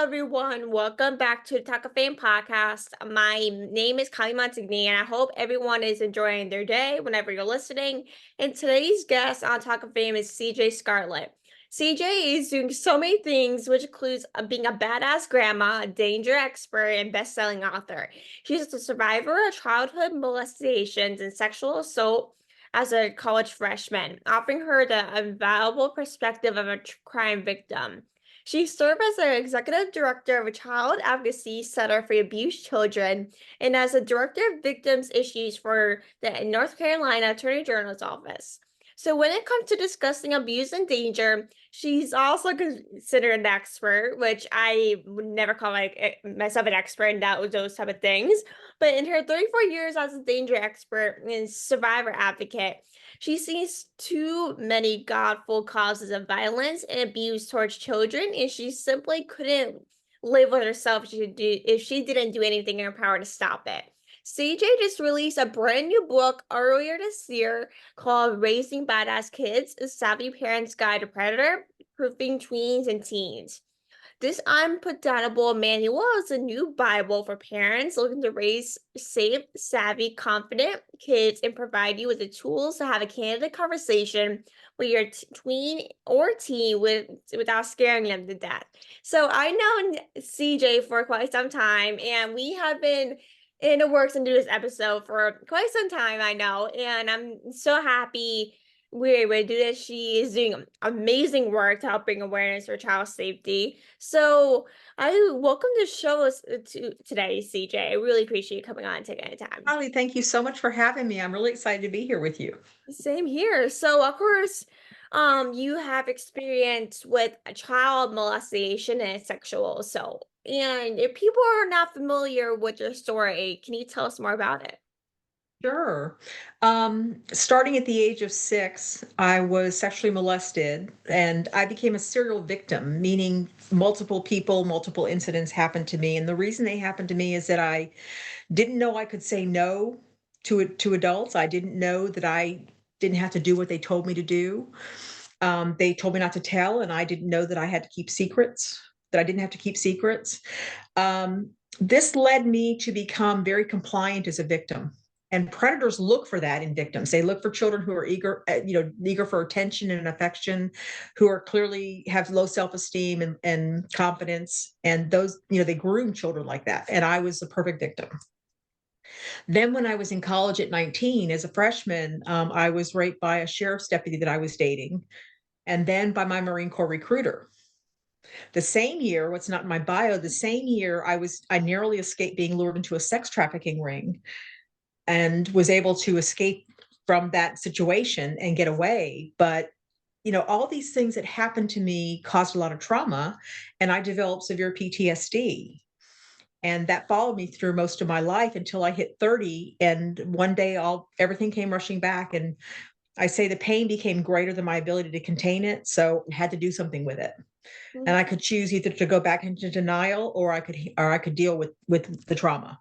everyone. Welcome back to the Talk of Fame podcast. My name is Kylie Montigny, and I hope everyone is enjoying their day whenever you're listening. And today's guest on Talk of Fame is CJ Scarlet. CJ is doing so many things, which includes being a badass grandma, a danger expert, and best-selling author. She's a survivor of childhood molestations and sexual assault as a college freshman, offering her the invaluable perspective of a crime victim. She served as the executive director of a child advocacy center for abused children and as a director of victims issues for the North Carolina Attorney General's office. So when it comes to discussing abuse and danger, she's also considered an expert, which I would never call myself an expert in those type of things. But in her 34 years as a danger expert and survivor advocate, she sees too many godful causes of violence and abuse towards children, and she simply couldn't live with herself if she didn't do anything in her power to stop it. CJ just released a brand new book earlier this year called Raising Badass Kids, A Savvy Parent's Guide to Predator-Proofing Tweens and Teens. This unputdownable manual is a new Bible for parents looking to raise safe, savvy, confident kids and provide you with the tools to have a candid conversation with your tween or teen without scaring them to death. So I know CJ for quite some time, and we have been in the works and do this episode for quite some time, I know, and I'm so happy we're able to do this. She is doing amazing work to help bring awareness for child safety. So I welcome to show us today, CJ. I really appreciate you coming on and taking the time. Holly, thank you so much for having me. I'm really excited to be here with you. Same here. So of course, you have experience with a child molestation and sexual assault. And if people are not familiar with your story, can you tell us more about it? Sure. Starting at the age of 6, I was sexually molested and I became a serial victim, meaning multiple people, multiple incidents happened to me. And the reason they happened to me is that I didn't know I could say no to adults. I didn't know that I didn't have to do what they told me to do. They told me not to tell, and I didn't know that I had to keep secrets, that I didn't have to keep secrets. This led me to become very compliant as a victim. And predators look for that in victims. They look for children who are eager for attention and affection, who are clearly have low self-esteem and confidence. And those, they groom children like that. And I was the perfect victim. Then when I was in college at 19, as a freshman, I was raped by a sheriff's deputy that I was dating, and then by my Marine Corps recruiter. The same year, what's not in my bio, the same year I narrowly escaped being lured into a sex trafficking ring and was able to escape from that situation and get away. But all these things that happened to me caused a lot of trauma, and I developed severe PTSD. And that followed me through most of my life until I hit 30. And one day everything came rushing back. And I say the pain became greater than my ability to contain it. So I had to do something with it. And I could choose either to go back into denial or I could deal with the trauma.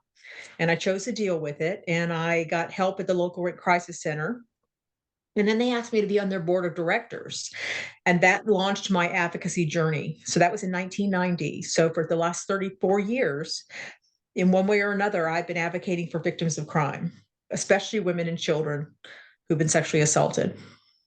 And I chose to deal with it. And I got help at the local crisis center. And then they asked me to be on their board of directors. And that launched my advocacy journey. So that was in 1990. So for the last 34 years, in one way or another, I've been advocating for victims of crime, especially women and children who've been sexually assaulted.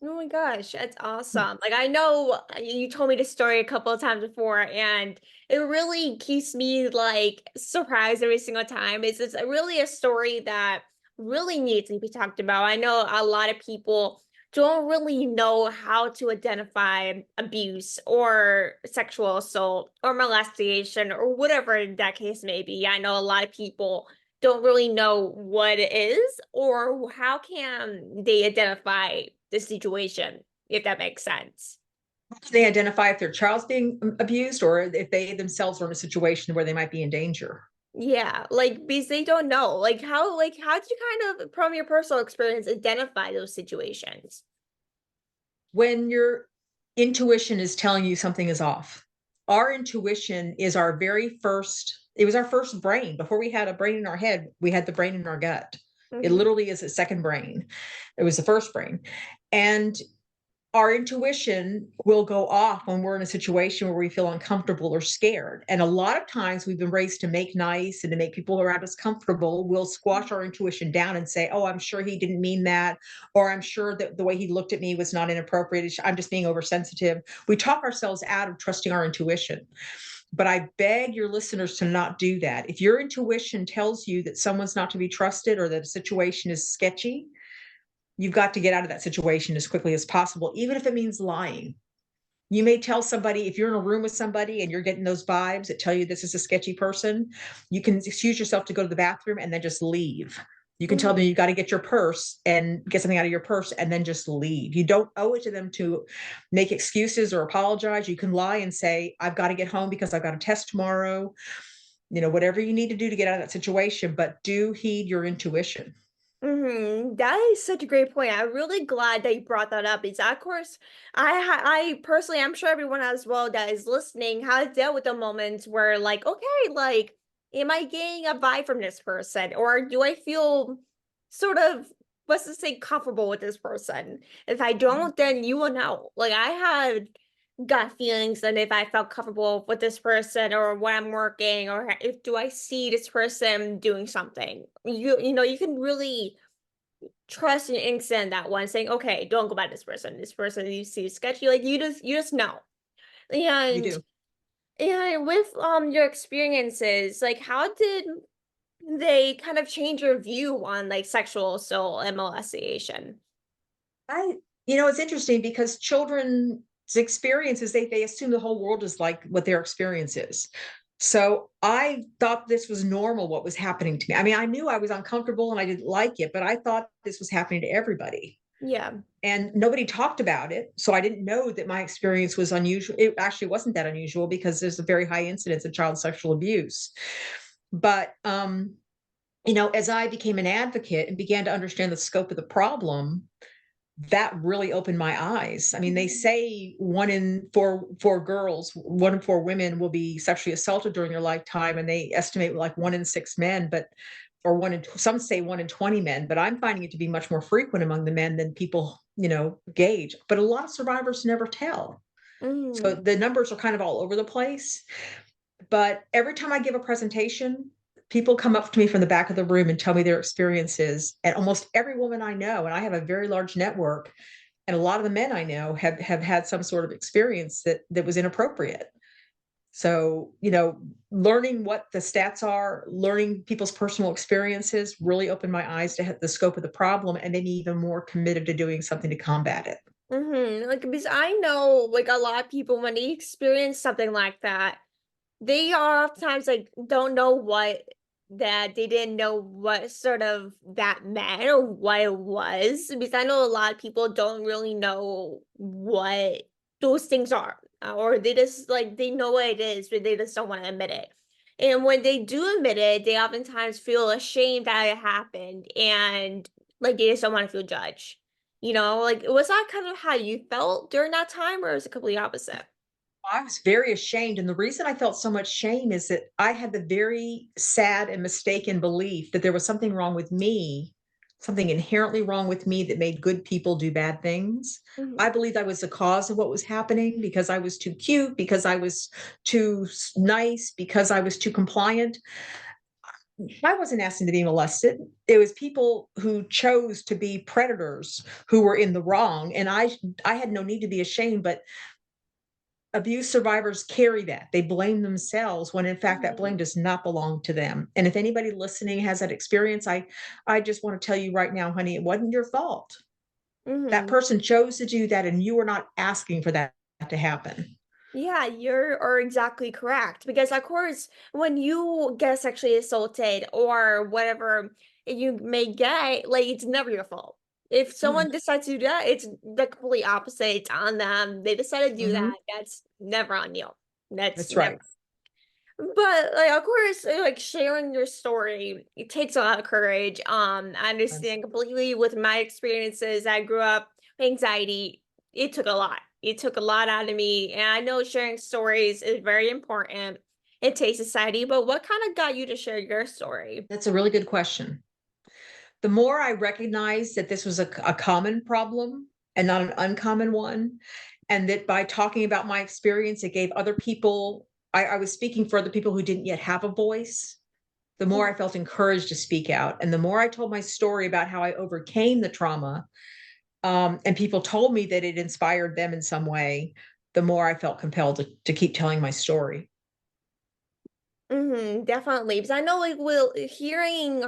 Oh my gosh, that's awesome. Like I know you told me this story a couple of times before, and it really keeps me like surprised every single time. It's really a story that really needs to be talked about. I know a lot of people don't really know how to identify abuse or sexual assault or molestation or whatever that case may be. I know a lot of people don't really know what it is or how can they identify the situation, if that makes sense. They identify if their child's being abused or if they themselves are in a situation where they might be in danger. Yeah, like because they don't know. How did you kind of from your personal experience identify those situations? When your intuition is telling you something is off, our intuition is it was our first brain. Before we had a brain in our head, we had the brain in our gut. It Mhm. literally is a second brain. It was the first brain. And our intuition will go off when we're in a situation where we feel uncomfortable or scared. And a lot of times we've been raised to make nice and to make people around us comfortable. We'll squash our intuition down and say, oh, I'm sure he didn't mean that. Or I'm sure that the way he looked at me was not inappropriate. I'm just being oversensitive. We talk ourselves out of trusting our intuition. But I beg your listeners to not do that. If your intuition tells you that someone's not to be trusted or that a situation is sketchy, you've got to get out of that situation as quickly as possible, even if it means lying. You may tell somebody, if you're in a room with somebody and you're getting those vibes that tell you this is a sketchy person, you can excuse yourself to go to the bathroom and then just leave. You can tell them you got to get your purse and get something out of your purse and then just leave. You don't owe it to them to make excuses or apologize. You can lie and say, I've got to get home because I've got a test tomorrow. Whatever you need to do to get out of that situation, but do heed your intuition. That is such a great point. I'm really glad that you brought that up. Because of course, I personally, I'm sure everyone as well that is listening has dealt with the moments where, like, okay, like, am I getting a vibe from this person, or do I feel sort of, let's just say, comfortable with this person? If I don't, then you will know. Like, I had gut feelings, and if I felt comfortable with this person, or when I'm working, or if do I see this person doing something, you can really trust an instant that one saying, okay, don't go by this person. This person you see is sketchy. Like you just know. You And do. with your experiences, like how did they kind of change your view on like sexual assault and molestation? I, it's interesting because children's experiences, they assume the whole world is like what their experience is. So I thought this was normal, what was happening to me. I mean, I knew I was uncomfortable and I didn't like it, but I thought this was happening to everybody. Yeah. And nobody talked about it. So I didn't know that my experience was unusual. It actually wasn't that unusual because there's a very high incidence of child sexual abuse. But as I became an advocate and began to understand the scope of the problem, that really opened my eyes. I mean, they say 1 in 4 girls, 1 in 4 women will be sexually assaulted during their lifetime, and they estimate like 1 in 6 men, or some say 1 in 20 men, but I'm finding it to be much more frequent among the men than people, gauge. But a lot of survivors never tell. So Mm. the numbers are kind of all over the place. But every time I give a presentation, people come up to me from the back of the room and tell me their experiences. And almost every woman I know, and I have a very large network, and a lot of the men I know have had some sort of experience that was inappropriate. So, learning what the stats are, learning people's personal experiences really opened my eyes to the scope of the problem and made me even more committed to doing something to combat it. Like because I know like a lot of people when they experience something like that, they are oftentimes like don't know what that they didn't know what sort of that meant or what it was, because I know a lot of people don't really know what those things are, or they just like they know what it is but they just don't want to admit it. And when they do admit it, they oftentimes feel ashamed that it happened, and like they just don't want to feel judged. Like was that kind of how you felt during that time, or was it completely opposite? I was very ashamed. And the reason I felt so much shame is that I had the very sad and mistaken belief that there was something wrong with me, something inherently wrong with me that made good people do bad things. I Mhm. believed I was the cause of what was happening because I was too cute, because I was too nice, because I was too compliant. I wasn't asking to be molested. It was people who chose to be predators who were in the wrong. And I had no need to be ashamed, but abuse survivors carry that. They blame themselves when in fact that blame Mhm. does not belong to them. And if anybody listening has that experience, I just want to tell you right now, honey, it wasn't your fault. That Mhm. person chose to do that and you were not asking for that to happen. Yeah, are exactly correct. Because of course, when you get sexually assaulted or whatever you may get, like it's never your fault. If Mm, someone decides to do that, it's the complete opposite. It's on them. They decided to do mhm. that. That's never on you. That's That's never. right. But like of course, like sharing your story, it takes a lot of courage. I understand completely with my experiences. I grew up anxiety. It took a lot. It took a lot out of me. And I know sharing stories is very important in today's society, but what kind of got you to share your story? That's a really good question. The more I recognized that this was a common problem and not an uncommon one. And that by talking about my experience, it gave other people, I was speaking for other people who didn't yet have a voice. The more I felt encouraged to speak out. And the more I told my story about how I overcame the trauma, and people told me that it inspired them in some way, the more I felt compelled to keep telling my story. Definitely. Because I know, like, will hearing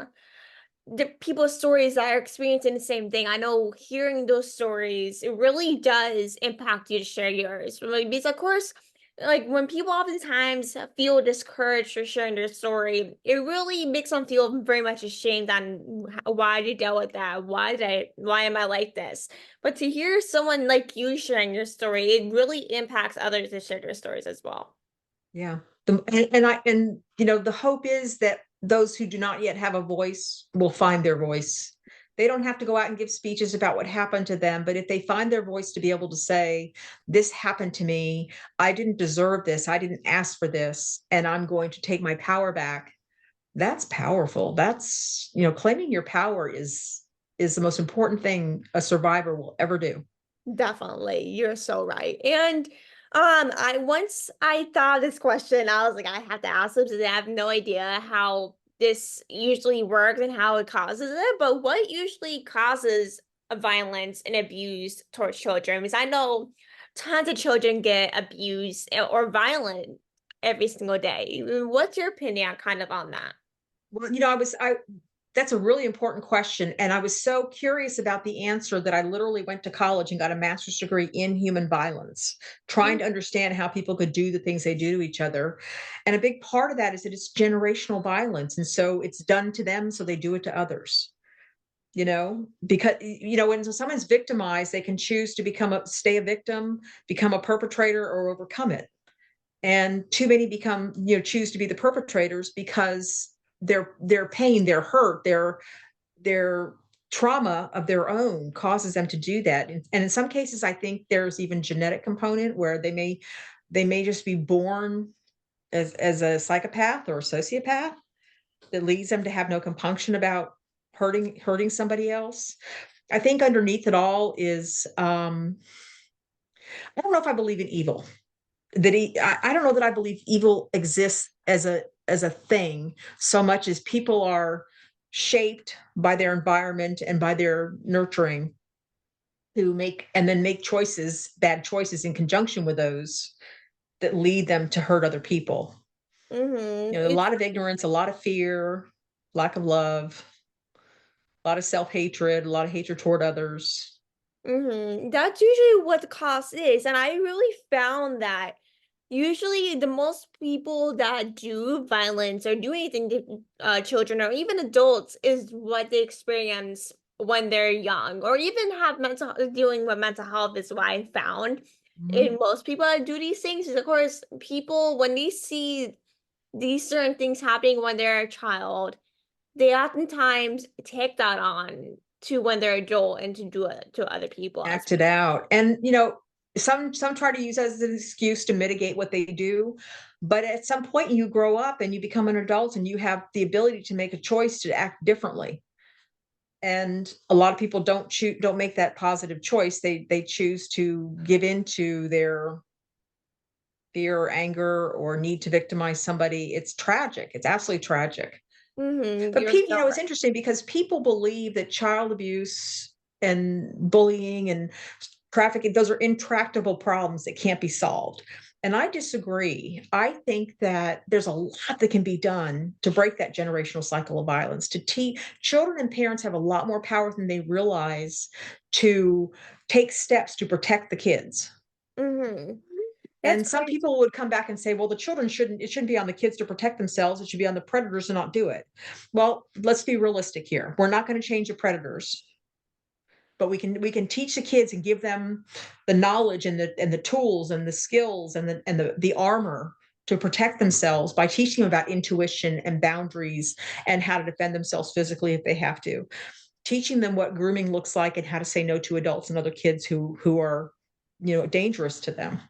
the people's stories that are experiencing the same thing. I know hearing those stories, it really does impact you to share yours. Like, because of course, like when people oftentimes feel discouraged for sharing their story, it really makes them feel very much ashamed on why they dealt with that. Why am I like this? But to hear someone like you sharing your story, it really impacts others to share their stories as well. Yeah. And the hope is that those who do not yet have a voice will find their voice. They don't have to go out and give speeches about what happened to them, but if they find their voice to be able to say, this happened to me, I didn't deserve this, I didn't ask for this, and I'm going to take my power back. That's powerful. That's, claiming your power is the most important thing a survivor will ever do. Definitely. You're so right. And I once I thought this question, I was like, I have to ask them because I have no idea how this usually works and how it causes it. But what usually causes violence and abuse towards children? Because I know tons of children get abused or violent every single day. What's your opinion kind of on that? Well, I that's a really important question. And I was so curious about the answer that I literally went to college and got a master's degree in human violence, trying to understand how people could do the things they do to each other. And a big part of that is that it's generational violence. And so it's done to them, so they do it to others. Because when someone's victimized, they can choose to stay a victim, become a perpetrator, or overcome it. And too many choose to be the perpetrators because their pain, their hurt, their trauma of their own causes them to do that. And in some cases, I think there's even genetic component where they may just be born as a psychopath or a sociopath that leads them to have no compunction about hurting somebody else. I think underneath it all is, I don't know if I believe in evil. I don't know that I believe evil exists as a thing so much as people are shaped by their environment and by their nurturing who make bad choices in conjunction with those that lead them to hurt other people. A It's lot of ignorance, a lot of fear, lack of love, a lot of self-hatred, a lot of hatred toward others. That's usually what the cause is. And I really found that usually the most people that do violence or do anything to children or even adults is what they experience when they're young or even have dealing with mental health is what I found. Mhm. In most people that do these things, is of course, people when they see these certain things happening when they're a child, they oftentimes take that on to when they're adult and to do it to other people as Act it out. And some try to use that as an excuse to mitigate what they do, but at some point you grow up and you become an adult and you have the ability to make a choice to act differently. And a lot of people don't make that positive choice. They choose to give in to their fear or anger or need to victimize somebody. It's tragic. It's absolutely tragic. But You're people, so it's interesting because people believe that child abuse and bullying and trafficking, those are intractable problems that can't be solved. And I disagree. I think that there's a lot that can be done to break that generational cycle of violence. To teach children and parents have a lot more power than they realize to take steps to protect the kids. right. That's And some crazy. people would come back and say, well, it shouldn't be on the kids to protect themselves. It should be on the predators to not do it. Well, let's be realistic here. We're not going to change the predators, but we can teach the kids and give them the knowledge and the tools and the skills and the armor to protect themselves by teaching them about intuition and boundaries and how to defend themselves physically if they have to. Teaching them what grooming looks like and how to say no to adults and other kids who are dangerous to them.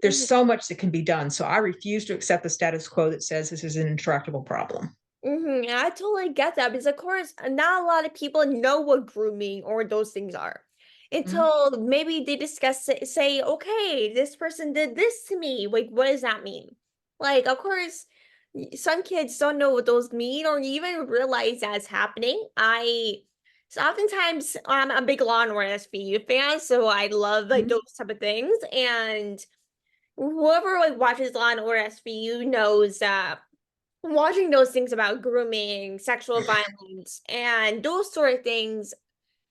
There's Mhm. so much that can be done. So I refuse to accept the status quo that says this is an intractable problem. And I totally get that because, of course, not a lot of people know what grooming or those things are. Mhm. until maybe they discuss it, say, okay, this person did this to me. Like, what does that mean? Like, of course, some kids don't know what those mean or even realize that's happening. So oftentimes I'm a big Law and Order SVU fan, so I love like Mhm. those type of things. And whoever like watches Law and Order SVU knows that watching those things about grooming, sexual violence, and those sort of things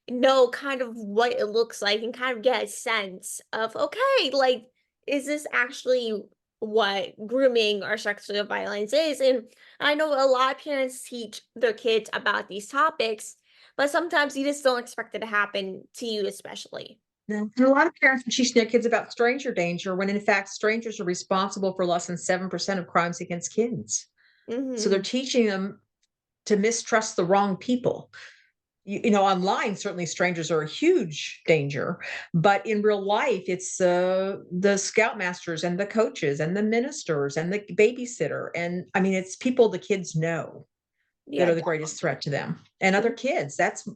know kind of what it looks like and kind of get a sense of, okay, like, is this actually what grooming or sexual violence is? And I know a lot of parents teach their kids about these topics, but sometimes you just don't expect it to happen to you, especially. Yeah. And a lot of parents are teaching their kids about stranger danger when in fact strangers are responsible for less than 7% of crimes against kids. So they're Mm-hmm. teaching them to mistrust the wrong people. Online certainly strangers are a huge danger, but in real life it's the scoutmasters and the coaches and the ministers and the babysitter, and I mean it's people the kids know that Yeah, are the greatest threat to them and other definitely. kids. That's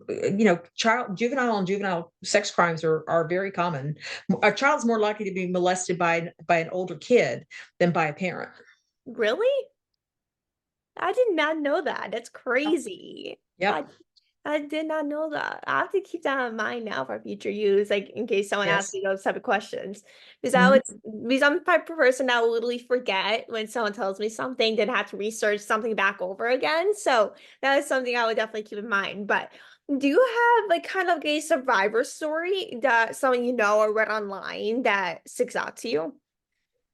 child juvenile and juvenile sex crimes are very common. A child's more likely to be molested by an older kid than by a parent. Really? I did not know that. That's crazy. I Yep. I did not know that. I have to keep that in mind now for future use, like in case someone asks Yes. me those type of questions. Because I would, Mhm. because I'm the type of person that will literally forget when someone tells me something, then have to research something back over again. So that is something I would definitely keep in mind. But do you have like kind of a survivor story that someone you know or read online that sticks out to you?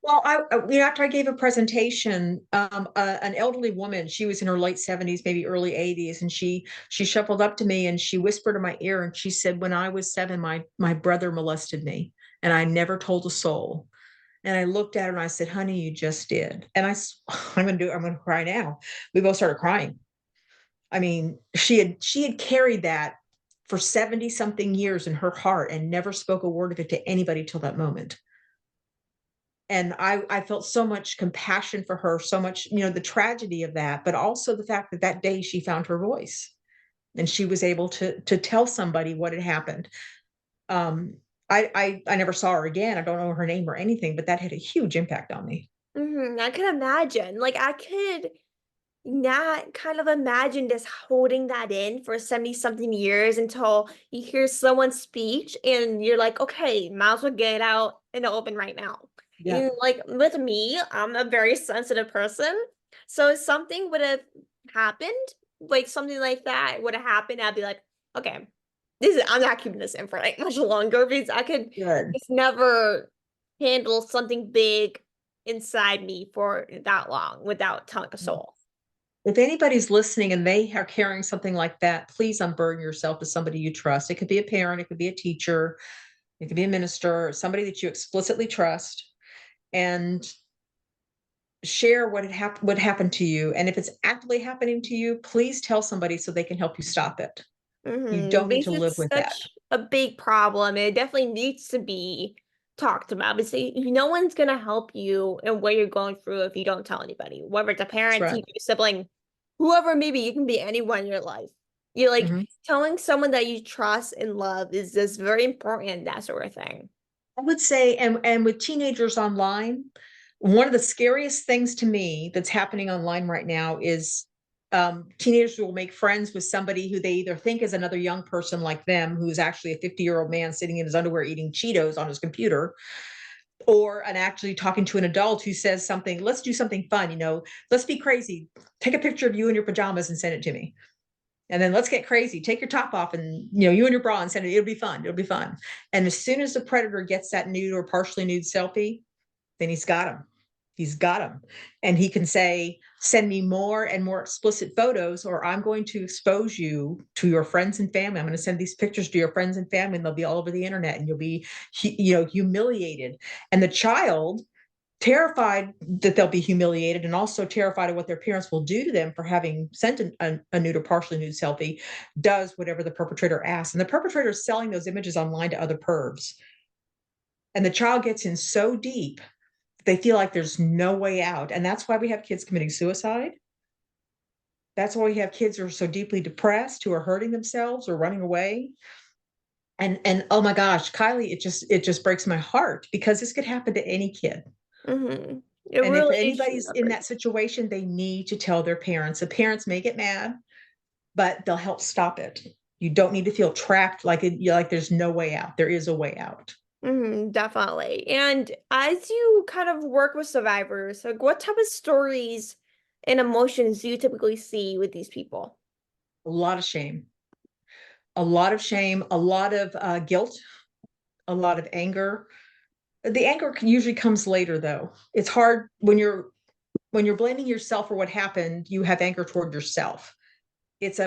Well, after I gave a presentation, an elderly woman, she was in her late 70s, maybe early 80s, and she shuffled up to me and she whispered in my ear and she said, "When I was 7, my brother molested me, and I never told a soul." And I looked at her and I said, "Honey, you just did." And I'm gonna cry now. We both started crying. I mean, she had carried that for 70 something years in her heart and never spoke a word of it to anybody till that moment. And I felt so much compassion for her, so much, the tragedy of that, but also the fact that that day she found her voice and she was able to tell somebody what had happened. Um, I never saw her again. I don't know her name or anything, but that had a huge impact on me. I can imagine. Like I could not kind of imagine just holding that in for 70 something years until you hear someone's speech and you're like, okay, might as well get it out in the open right now. Yeah, And like with me, I'm a very sensitive person. So if something would have happened, like something like that would have happened, I'd be like, okay, I'm not keeping this in for like much longer because I could good. just never handle something big inside me for that long without telling a soul. If anybody's listening and they are carrying something like that, please unburden yourself to somebody you trust. It could be a parent, it could be a teacher, it could be a minister, somebody that you explicitly trust, and share what happened to you. And if it's actively happening to you, please tell somebody so they can help you stop it. You don't need Because to live it's with that. such a big problem. It definitely needs to be talked about. But see, no one's gonna help you and what you're going through if you don't tell anybody, whether it's a That's parent, right. teacher, sibling, whoever, maybe you can be anyone in your life. You're like Mhm. telling someone that you trust and love is just very important, that sort of thing. I would say, and with teenagers online, one of the scariest things to me that's happening online right now is teenagers will make friends with somebody who they either think is another young person like them, who's actually a 50-year-old man sitting in his underwear eating Cheetos on his computer, or an actually talking to an adult who says something, "Let's do something fun, let's be crazy. Take a picture of you in your pajamas and send it to me. And then let's get crazy. Take your top off and you and your bra and send it. It'll be fun. It'll be fun." And as soon as the predator gets that nude or partially nude selfie, then he's got him. He's got him. And he can say, "Send me more and more explicit photos, or I'm going to expose you to your friends and family. I'm going to send these pictures to your friends and family, and they'll be all over the internet, and you'll be, humiliated." And the child, terrified that they'll be humiliated and also terrified of what their parents will do to them for having sent a nude or partially nude selfie, does whatever the perpetrator asks. And the perpetrator is selling those images online to other pervs. And the child gets in so deep, they feel like there's no way out. And that's why we have kids committing suicide. That's why we have kids who are so deeply depressed, who are hurting themselves or running away. And oh my gosh, Kylie, it just breaks my heart because this could happen to any kid. Mm-hmm. It And if really should anybody's in never. that situation, they need to tell their parents. The parents may get mad, but they'll help stop it. You don't need to feel trapped like like there's no way out. There is a way out. Definitely. And as you kind of work with survivors, like what type of stories and emotions do you typically see with these people? A lot of shame, a lot of shame, a lot of guilt, a lot of anger. The anger usually comes later, though. It's hard when you're blaming yourself for what happened. You have anger toward yourself. It's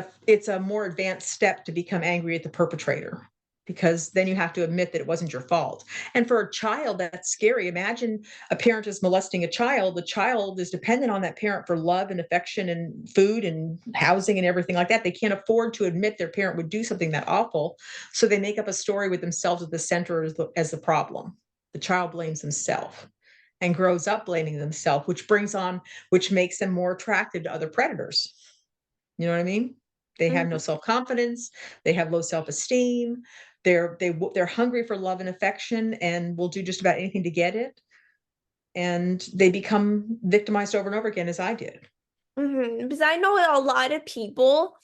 a more advanced step to become angry at the perpetrator, because then you have to admit that it wasn't your fault. And for a child, that's scary. Imagine a parent is molesting a child. The child is dependent on that parent for love and affection and food and housing and everything like that. They can't afford to admit their parent would do something that awful, so they make up a story with themselves at the center as the problem. The child blames himself and grows up blaming themselves, which makes them more attractive to other predators. You know what I mean? They have no Mhm. self-confidence, they have low self-esteem, they're hungry for love and affection and will do just about anything to get it. And they become victimized over and over again, as I did. Because I know a lot of people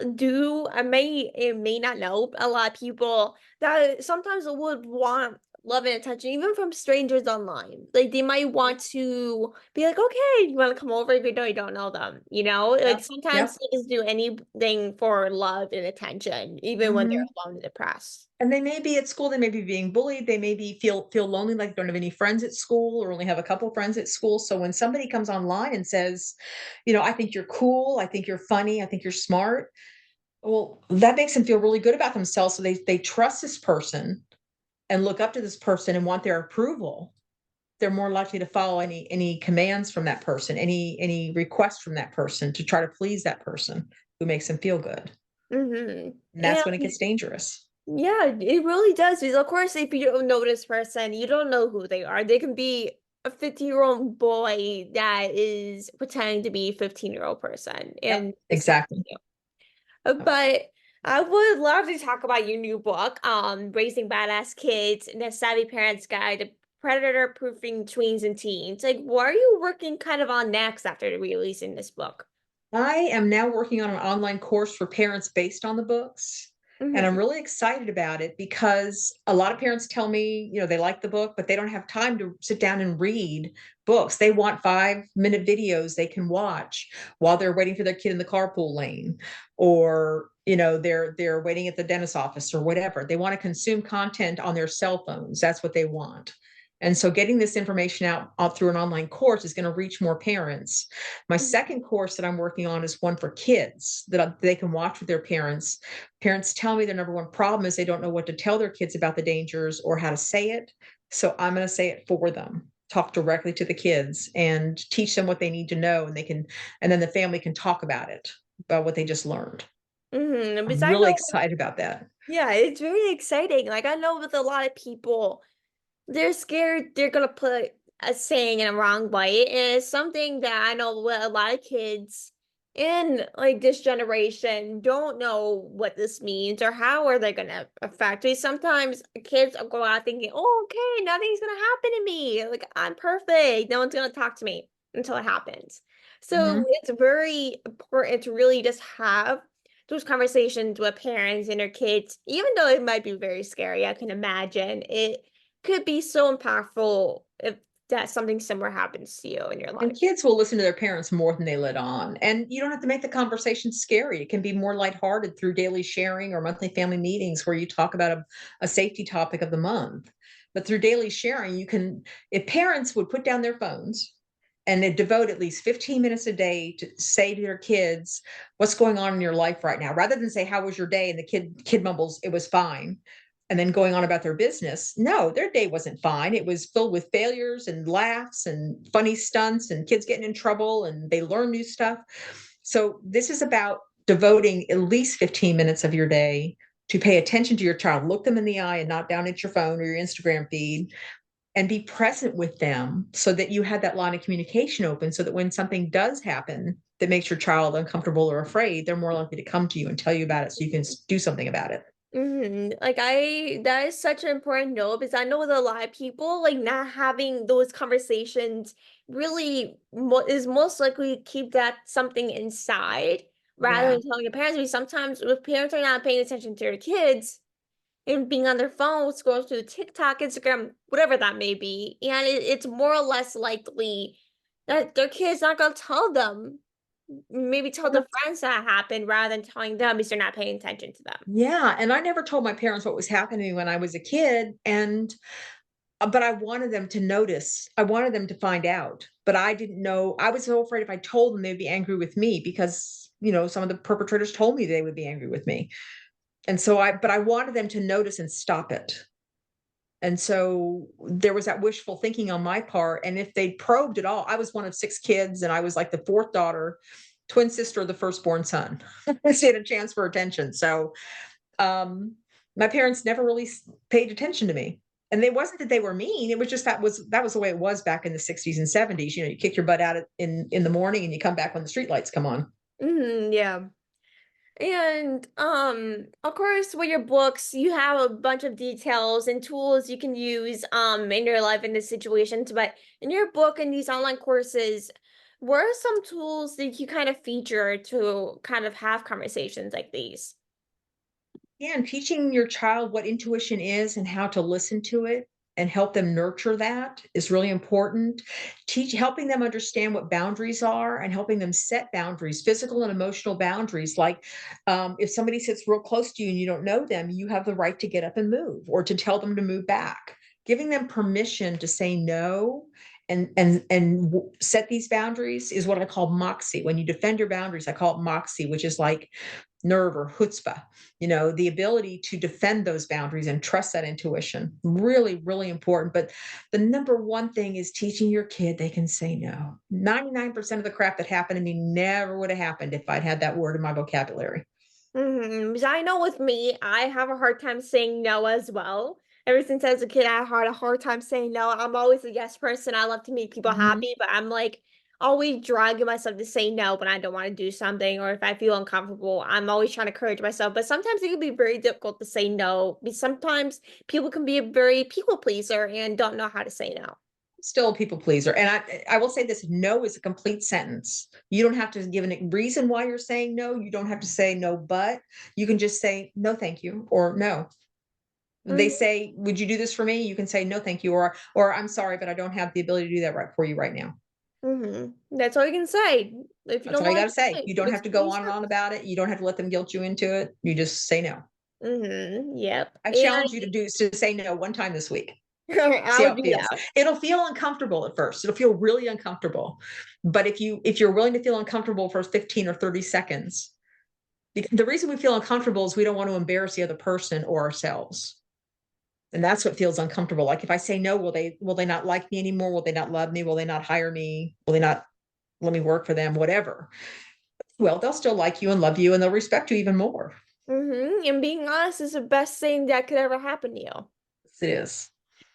I may not know, but a lot of people that sometimes would want love and attention, even from strangers online. Like they might Yeah. want to be like, okay, you want to come over even though you don't know them, you know? Like Yep. sometimes Yep. they just do anything for love and attention, even when they're Hmm. alone and depressed. And they may be at school, they may be being bullied, they may be feel lonely, like they don't have any friends at school or only have a couple friends at school. So when somebody comes online and says, I think you're cool, I think you're funny, I think you're smart, well, that makes them feel really good about themselves. So they trust this person and look up to this person and want their approval. They're more likely to follow any commands from that person, any requests from that person to try to please that person who makes them feel good. And that's when it And gets dangerous. yeah, it really does. Because of course, if you don't know this person, you don't know who they are. They can be a 50-year-old boy that is pretending to be a 15-year-old person Yep, and deceive exactly. you. But I would love to talk about your new book, Raising Badass Kids and the Savvy Parents Guide to Predator-Proofing Tweens and Teens. Like, what are you working kind of on next after releasing this book? I am now working on an online course for parents based on the books. And I'm Mm-hmm. really excited about it because a lot of parents tell me, they like the book, but they don't have time to sit down and read books. They want 5-minute videos they can watch while they're waiting for their kid in the carpool lane, or, they're waiting at the dentist office or whatever. They want to consume content on their cell phones. That's what they want. And so getting this information out through an online course is going to reach more parents. My second course that I'm working on is one for kids that they can watch with their parents. Parents tell me their number one problem is they don't know what to tell their kids about the dangers or how to say it. So I'm going to say it for them. Talk directly to the kids and teach them what they need to know, and then the family can talk about it, about what they just learned. Because I'm I really know, excited about that. yeah, it's very exciting. Like I know with a lot of people, they're scared they're gonna put a saying in a wrong light. And it's something that I know a lot of kids in like this generation don't know what this means or how are they gonna affect me. Sometimes kids go out thinking, oh, okay, nothing's gonna happen to me. Like I'm perfect. No one's gonna talk to me until it happens. So Mhm. it's very important to really just have those conversations with parents and their kids, even though it might be very scary. I can imagine it could be so impactful if that something similar happens to you in your And life. kids will listen to their parents more than they let on. And you don't have to make the conversation scary. It can be more lighthearted through daily sharing or monthly family meetings where you talk about a safety topic of the month. But through daily sharing, if parents would put down their phones and they devote at least 15 minutes a day to say to their kids what's going on in your life right now, rather than say, how was your day? And the kid mumbles, it was fine, and then going on about their business. No, their day wasn't fine. It was filled with failures and laughs and funny stunts and kids getting in trouble, and they learn new stuff. So this is about devoting at least 15 minutes of your day to pay attention to your child, look them in the eye and not down at your phone or your Instagram feed, and be present with them so that you have that line of communication open, so that when something does happen that makes your child uncomfortable or afraid, they're more likely to come to you and tell you about it so you can do something about it. Like that is such an important note because I know with a lot of people, like not having those conversations really is most likely to keep that something inside rather Yeah. than telling your parents. Because sometimes if parents are not paying attention to their kids and being on their phone, scrolling through TikTok, Instagram, whatever that may be, and it's more or less likely that their kid's not gonna tell them. Maybe tell the friends that happened rather than telling them because they're not paying attention to them. Yeah, and I never told my parents what was happening to me when I was a kid, and but I wanted them to notice. I wanted them to find out, but I didn't know. I was so afraid if I told them they'd be angry with me because, some of the perpetrators told me they would be angry with me. And so but I wanted them to notice and stop it. And so there was that wishful thinking on my part. And if they probed at all, I was one of six kids and I was like the fourth daughter, twin sister of the firstborn son. She had a chance for attention. So my parents never really paid attention to me. And it wasn't that they were mean. It was just that was the way it was back in the 60s and 70s. You kick your butt out in the morning and you come back when the streetlights come on. Yeah. And of course with your books you have a bunch of details and tools you can use in your life in this situations, but in your book and these online courses, what are some tools that you kind of feature to kind of have conversations like these? Yeah, and teaching your child what intuition is and how to listen to it and help them nurture that is really important. Helping them understand what boundaries are and helping them set boundaries, physical and emotional boundaries. Like if somebody sits real close to you and you don't know them, you have the right to get up and move or to tell them to move back. Giving them permission to say no and set these boundaries is what I call moxie. When you defend your boundaries, I call it moxie, which is like nerve or chutzpah, the ability to defend those boundaries and trust that intuition. Really, really important. But the number one thing is teaching your kid they can say no. 99% of the crap that happened to me never would have happened if I'd had that word in my vocabulary. Because I know with me, I have a hard time saying no as well. Ever since I was a kid, I had a hard time saying no. I'm always a yes person. I love to make people Mhm. happy, but I'm like always dragging myself to say no when I don't want to do something or if I feel uncomfortable. I'm always trying to encourage myself, but sometimes it can be very difficult to say no because sometimes people can be a very people pleaser and don't know how to say no. Still a people pleaser. And I will say this, no is a complete sentence. You don't have to give a reason why you're saying no. You don't have to say no, but you can just say no, thank you, or no. They say, would you do this for me? You can say no, thank you, or I'm sorry, but I don't have the ability to do that right for you right now. That's all you can say. If you That's don't all you like got to it, say. say, You don't makes have to it go on and easier. on about it. You don't have to let them guilt you into it. You just say no. Yep. I And challenge you to say no one time this week. I See how would it do feels. that. It'll feel uncomfortable at first. It'll feel really uncomfortable. But if you're willing to feel uncomfortable for 15 or 30 seconds, the reason we feel uncomfortable is we don't want to embarrass the other person or ourselves. And that's what feels uncomfortable. Like if I say no, will they not like me anymore? Will they not love me? Will they not hire me? Will they not let me work for them? Whatever. Well, they'll still like you and love you and they'll respect you even more. And being honest is the best thing that could ever happen to you. Yes, it is.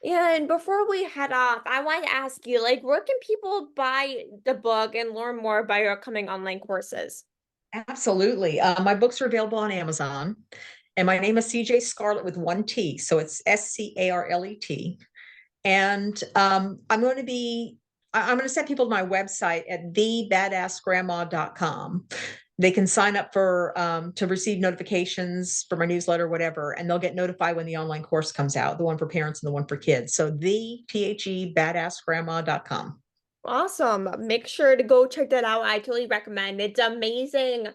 Yeah, and before we head off, I wanted to ask you, like, where can people buy the book and learn more about your upcoming online courses? Absolutely. My books are available on Amazon. And my name is CJ Scarlet with one T. So it's Scarlet. And I'm going to send people to my website at thebadassgrandma.com. They can sign up to receive notifications for my newsletter, whatever, and they'll get notified when the online course comes out, the one for parents and the one for kids. So badassgrandma.com. Awesome. Make sure to go check that out. I totally recommend. It's amazing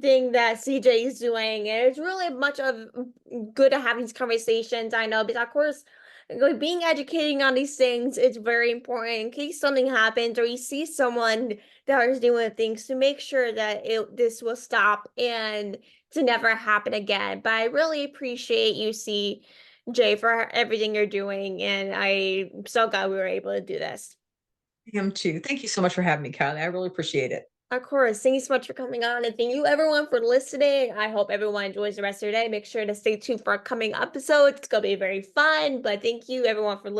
thing that CJ is doing. And it's really much of good to have these conversations. I know, because of course, like being educating on these things is very important in case something happens or you see someone that is doing things to make sure that this will stop and to never happen again. But I really appreciate you, CJ, for everything you're doing. And I'm so glad we were able to do this. Him too. Thank you so much for having me, Kylie. I really appreciate it. Of course. Thank you so much for coming on. And thank you everyone for listening. I hope everyone enjoys the rest of their day. Make sure to stay tuned for upcoming episodes. It's going to be very fun. But thank you everyone for listening.